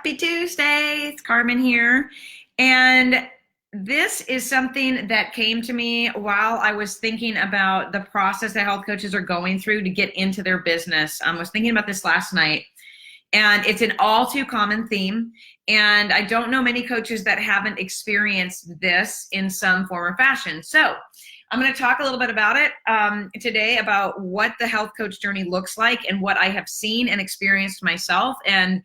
Happy Tuesday. It's Carmen here. And this is something that came to me while I was thinking about the process that health coaches are going through to get into their business. I was thinking about this last night, and it's an all too common theme. And I don't know many coaches that haven't experienced this in some form or fashion. So I'm going to talk a little bit about it today, about what the health coach journey looks like and what I have seen and experienced myself, and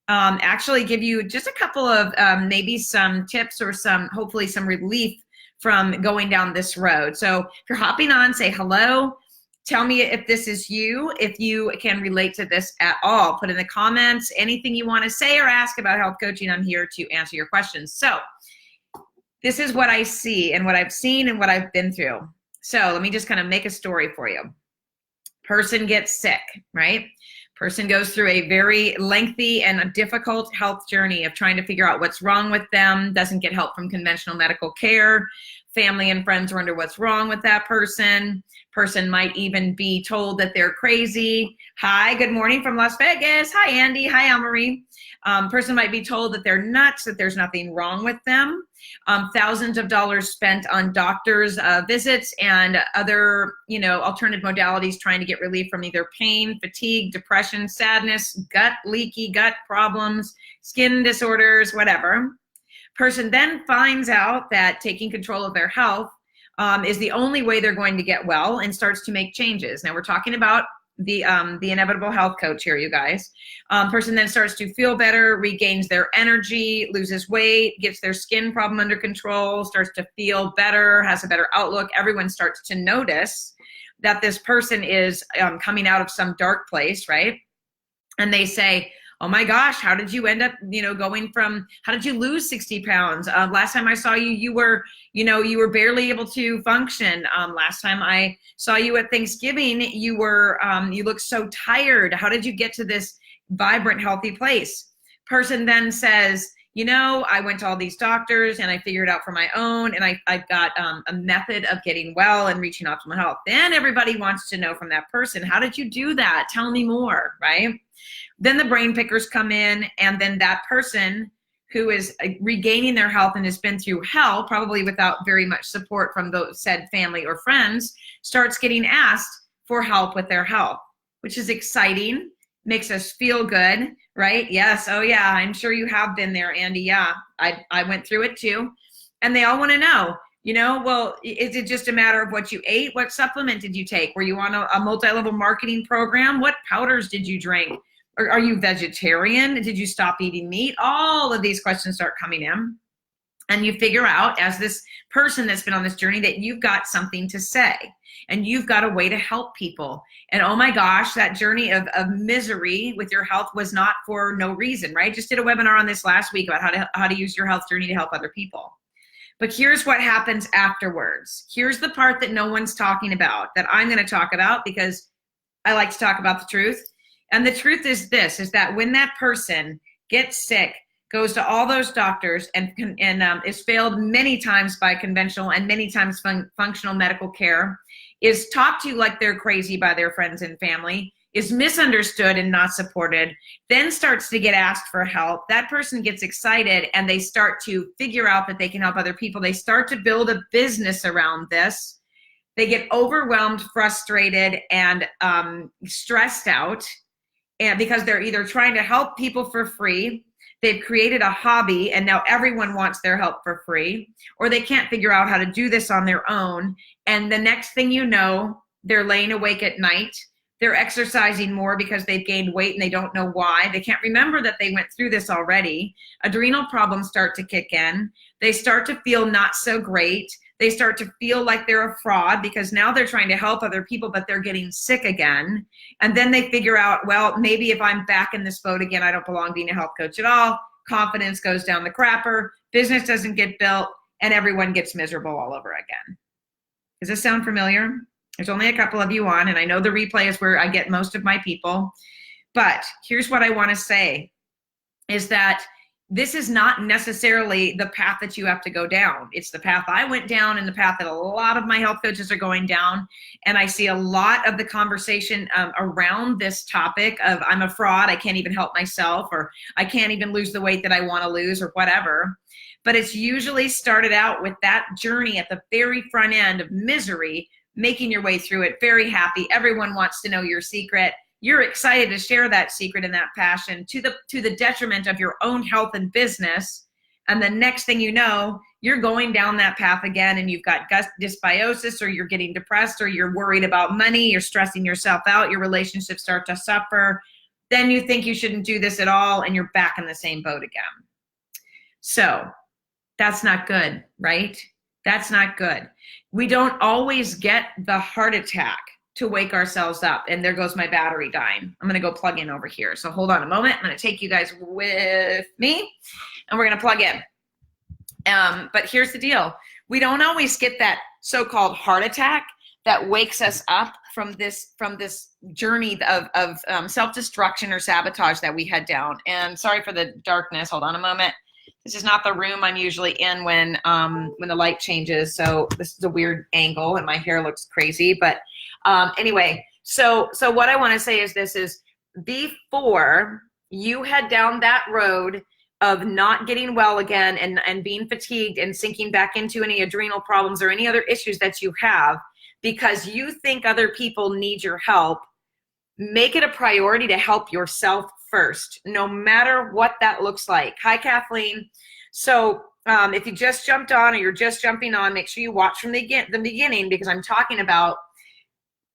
actually give you just a couple of maybe some tips or hopefully some relief from going down this road. So if you're hopping on, say hello. Tell me if this is you, if you can relate to this at all. Put in the comments anything you want to say or ask about health coaching. I'm here to answer your questions. So this is what I see and what I've seen and what I've been through. So let me just kind of make a story for you. Person gets sick, right? Person goes through a very lengthy and a difficult health journey of trying to figure out what's wrong with them, doesn't get help from conventional medical care. Family and friends wonder what's wrong with that person. Person might even be told that they're crazy. Hi, good morning from Las Vegas. Hi, Andy. Hi, Elmarie. Person might be told that they're nuts, that there's nothing wrong with them. Thousands of dollars spent on doctors' visits and other, alternative modalities trying to get relief from either pain, fatigue, depression, sadness, leaky gut problems, skin disorders, whatever. Person then finds out that taking control of their health is the only way they're going to get well, and starts to make changes. Now we're talking about the inevitable health coach here, you guys. Person then starts to feel better, regains their energy, loses weight, gets their skin problem under control, starts to feel better, has a better outlook. Everyone starts to notice that this person is coming out of some dark place, right? And they say, oh my gosh, how did you end up, how did you lose 60 pounds? Last time I saw you, you were barely able to function. Last time I saw you at Thanksgiving, you looked so tired. How did you get to this vibrant, healthy place? Person then says, I went to all these doctors and I figured out for my own, and I've got a method of getting well and reaching optimal health. Then everybody wants to know from that person, how did you do that? Tell me more, right? Then the brain pickers come in, and then that person who is regaining their health and has been through hell, probably without very much support from those said family or friends, starts getting asked for help with their health, which is exciting, makes us feel good, right? Yes, oh yeah, I'm sure you have been there, Andy. Yeah, I went through it too. And they all want to know, well, is it just a matter of what you ate? What supplement did you take? Were you on a multi-level marketing program? What powders did you drink? Or are you vegetarian? Did you stop eating meat? All of these questions start coming in. And you figure out, as this person that's been on this journey, that you've got something to say. And you've got a way to help people. And oh my gosh, that journey of misery with your health was not for no reason, right? Just did a webinar on this last week about how to use your health journey to help other people. But here's what happens afterwards. Here's the part that no one's talking about, that I'm going to talk about, because I like to talk about the truth. And the truth is this, is that when that person gets sick, goes to all those doctors, and is failed many times by conventional and many times functional medical care, is talked to like they're crazy by their friends and family, is misunderstood and not supported, then starts to get asked for help, that person gets excited and they start to figure out that they can help other people. They start to build a business around this. They get overwhelmed, frustrated, and stressed out. And because they're either trying to help people for free, they've created a hobby and now everyone wants their help for free, or they can't figure out how to do this on their own. And the next thing you know, they're laying awake at night. They're exercising more because they've gained weight and they don't know why. They can't remember that they went through this already. Adrenal problems start to kick in. They start to feel not so great. They start to feel like they're a fraud because now they're trying to help other people, but they're getting sick again. And then they figure out, well, maybe if I'm back in this boat again, I don't belong being a health coach at all. Confidence goes down the crapper. Business doesn't get built, and everyone gets miserable all over again. Does this sound familiar? There's only a couple of you on, and I know the replay is where I get most of my people. But here's what I want to say, is that this is not necessarily the path that you have to go down. It's the path I went down and the path that a lot of my health coaches are going down. And I see a lot of the conversation around this topic of I'm a fraud, I can't even help myself, or I can't even lose the weight that I want to lose, or whatever. But it's usually started out with that journey at the very front end of misery, making your way through it, very happy. Everyone wants to know your secret. You're excited to share that secret and that passion to the detriment of your own health and business. And the next thing you know, you're going down that path again, and you've got dysbiosis, or you're getting depressed, or you're worried about money, you're stressing yourself out, your relationships start to suffer. Then you think you shouldn't do this at all, and you're back in the same boat again. So that's not good, right? That's not good. We don't always get the heart attack to wake ourselves up. And there goes my battery dying. I'm going to go plug in over here. So hold on a moment. I'm going to take you guys with me, and we're going to plug in. But here's the deal. We don't always get that so-called heart attack that wakes us up from this journey of self-destruction or sabotage that we head down. And sorry for the darkness. Hold on a moment. This is not the room I'm usually in when the light changes. So this is a weird angle, and my hair looks crazy. But anyway, so what I want to say is this is before you head down that road of not getting well again and being fatigued and sinking back into any adrenal problems or any other issues that you have because you think other people need your help, make it a priority to help yourself first, no matter what that looks like. Hi, Kathleen. So if you just jumped on or you're just jumping on, make sure you watch from the beginning, because I'm talking about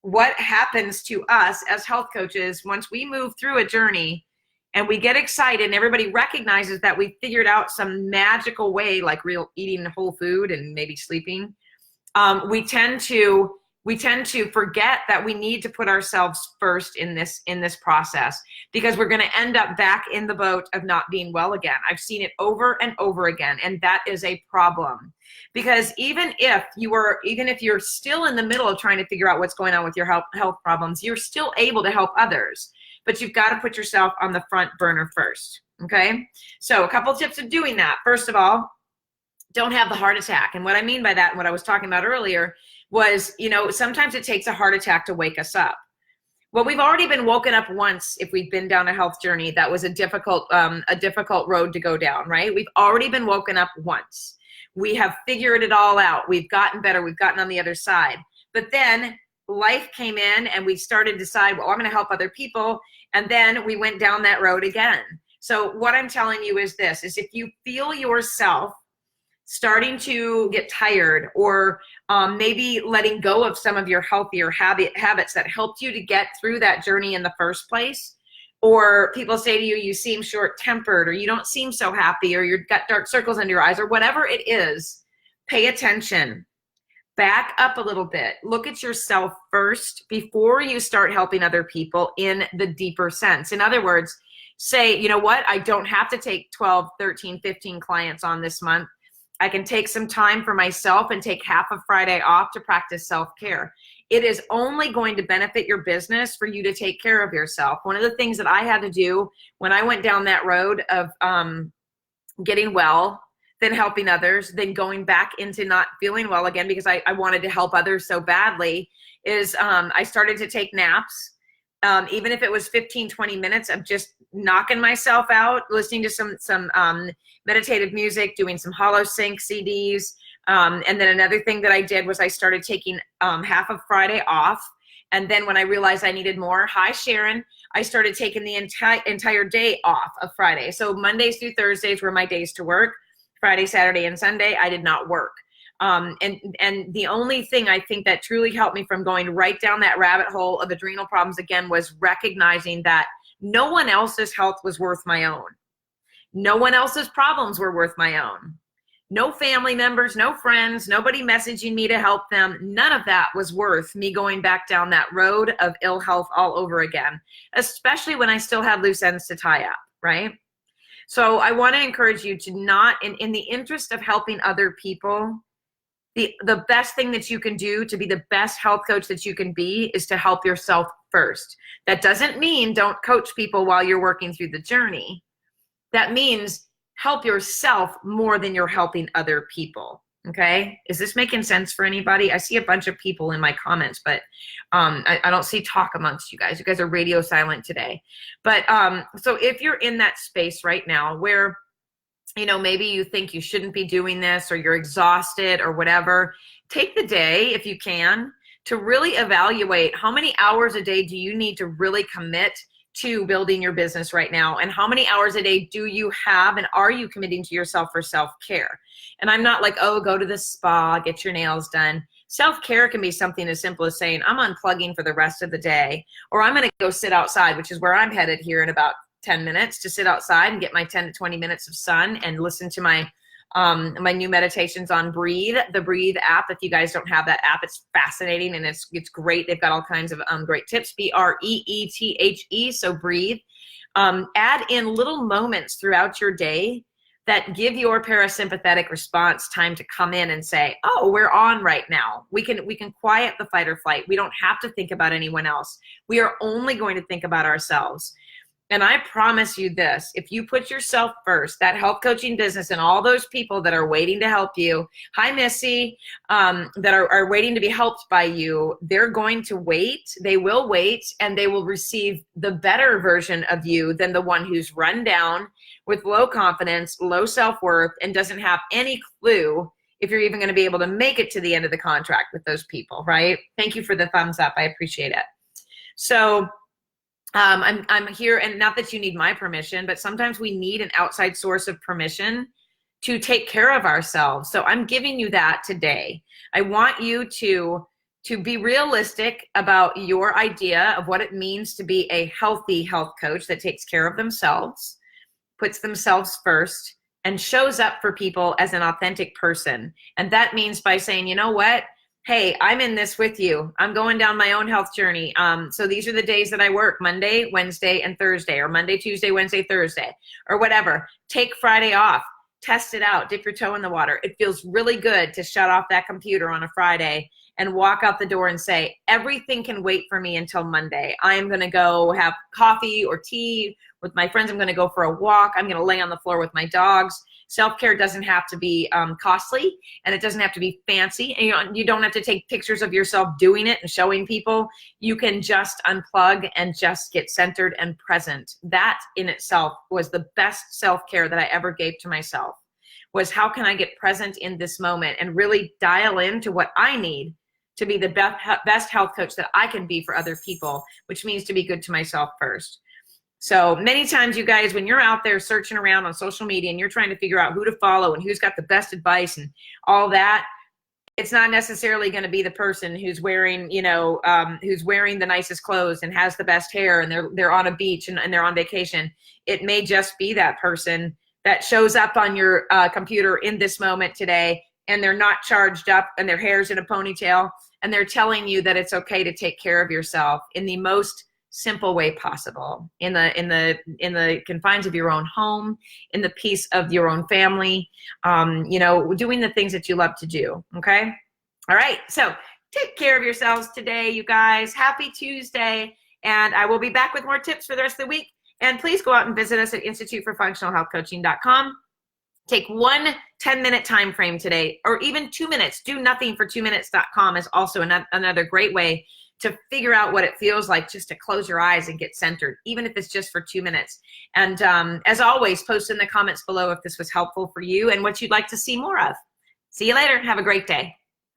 what happens to us as health coaches once we move through a journey and we get excited and everybody recognizes that we figured out some magical way, like eating whole food and maybe sleeping. We tend to forget that we need to put ourselves first in this process, because we're going to end up back in the boat of not being well again. I've seen it over and over again, and that is a problem. Because even if you're still in the middle of trying to figure out what's going on with your health problems, you're still able to help others, but you've got to put yourself on the front burner first. Okay? So a couple tips of doing that. First of all, don't have the heart attack. And what I mean by that, and what I was talking about earlier, was, sometimes it takes a heart attack to wake us up. Well, we've already been woken up once if we've been down a health journey that was a difficult road to go down, right? We've already been woken up once. We have figured it all out. We've gotten better. We've gotten on the other side. But then life came in and we started to decide, well, I'm going to help other people. And then we went down that road again. So what I'm telling you is this, is if you feel yourself starting to get tired, or maybe letting go of some of your healthier habits that helped you to get through that journey in the first place, or people say to you, you seem short-tempered, or you don't seem so happy, or you've got dark circles under your eyes, or whatever it is, pay attention. Back up a little bit. Look at yourself first before you start helping other people in the deeper sense. In other words, say, you know what, I don't have to take 12, 13, 15 clients on this month. I can take some time for myself and take half of Friday off to practice self-care. It is only going to benefit your business for you to take care of yourself. One of the things that I had to do when I went down that road of getting well, then helping others, then going back into not feeling well again because I wanted to help others so badly, is I started to take naps. Even if it was 15, 20 minutes of just knocking myself out, listening to some meditative music, doing some hollow sync CDs. And then another thing that I did was I started taking half of Friday off. And then when I realized I needed more, hi Sharon, I started taking the entire day off of Friday. So Mondays through Thursdays were my days to work. Friday, Saturday, and Sunday, I did not work. And the only thing I think that truly helped me from going right down that rabbit hole of adrenal problems again was recognizing that no one else's health was worth my own. No one else's problems were worth my own. No family members, no friends, nobody messaging me to help them. None of that was worth me going back down that road of ill health all over again, especially when I still had loose ends to tie up, right? So I want to encourage you to not, in the interest of helping other people, the best thing that you can do to be the best health coach that you can be is to help yourself first. That doesn't mean don't coach people while you're working through the journey. That means help yourself more than you're helping other people. Okay, is this making sense for anybody? I see a bunch of people in my comments, but I don't see talk amongst you guys. You guys are radio silent today. But so if you're in that space right now where, you know, maybe you think you shouldn't be doing this, or you're exhausted or whatever, take the day, if you can, to really evaluate how many hours a day do you need to really commit to building your business right now, and how many hours a day do you have, and are you committing to yourself for self-care? And I'm not like, oh, go to the spa, get your nails done. Self-care can be something as simple as saying, I'm unplugging for the rest of the day, or I'm going to go sit outside, which is where I'm headed here in about 10 minutes, to sit outside and get my 10 to 20 minutes of sun and listen to my my new meditations on Breathe, the Breathe app. If you guys don't have that app, it's fascinating and it's great. They've got all kinds of great tips, BREETHE, so Breathe. Add in little moments throughout your day that give your parasympathetic response time to come in and say, oh, we're on right now. We can quiet the fight or flight. We don't have to think about anyone else. We are only going to think about ourselves. And I promise you this, if you put yourself first, that health coaching business and all those people that are waiting to help you, hi Missy, that are waiting to be helped by you, they're going to wait, they will wait, and they will receive the better version of you than the one who's run down with low confidence, low self-worth, and doesn't have any clue if you're even going to be able to make it to the end of the contract with those people, right? Thank you for the thumbs up, I appreciate it. So, I'm here, and not that you need my permission, but sometimes we need an outside source of permission to take care of ourselves. So I'm giving you that today. I want you to be realistic about your idea of what it means to be a healthy health coach that takes care of themselves, puts themselves first, and shows up for people as an authentic person. And that means by saying, you know what? Hey, I'm in this with you. I'm going down my own health journey. So these are the days that I work, Monday, Wednesday, and Thursday, or Monday, Tuesday, Wednesday, Thursday, or whatever. Take Friday off, test it out, dip your toe in the water. It feels really good to shut off that computer on a Friday and walk out the door and say, everything can wait for me until Monday. I am going to go have coffee or tea with my friends. I'm going to go for a walk. I'm going to lay on the floor with my dogs. Self-care doesn't have to be costly, and it doesn't have to be fancy. And you don't have to take pictures of yourself doing it and showing people. You can just unplug and just get centered and present. That in itself was the best self-care that I ever gave to myself, was how can I get present in this moment and really dial into what I need to be the best health coach that I can be for other people, which means to be good to myself first. So many times, you guys, when you're out there searching around on social media and you're trying to figure out who to follow and who's got the best advice and all that, it's not necessarily going to be the person who's wearing, who's wearing the nicest clothes and has the best hair and they're on a beach and they're on vacation. It may just be that person that shows up on your computer in this moment today, and they're not charged up and their hair's in a ponytail, and they're telling you that it's okay to take care of yourself in the most simple way possible, in the confines of your own home, in the peace of your own family, doing the things that you love to do. Okay. All right. So take care of yourselves today, you guys. Happy Tuesday. And I will be back with more tips for the rest of the week. And please go out and visit us at instituteforfunctionalhealthcoaching.com. Take one 10-minute time frame today, or even 2 minutes. Do nothing for 2minutes.com is also another great way to figure out what it feels like just to close your eyes and get centered, even if it's just for 2 minutes. And as always, post in the comments below if this was helpful for you and what you'd like to see more of. See you later. Have a great day.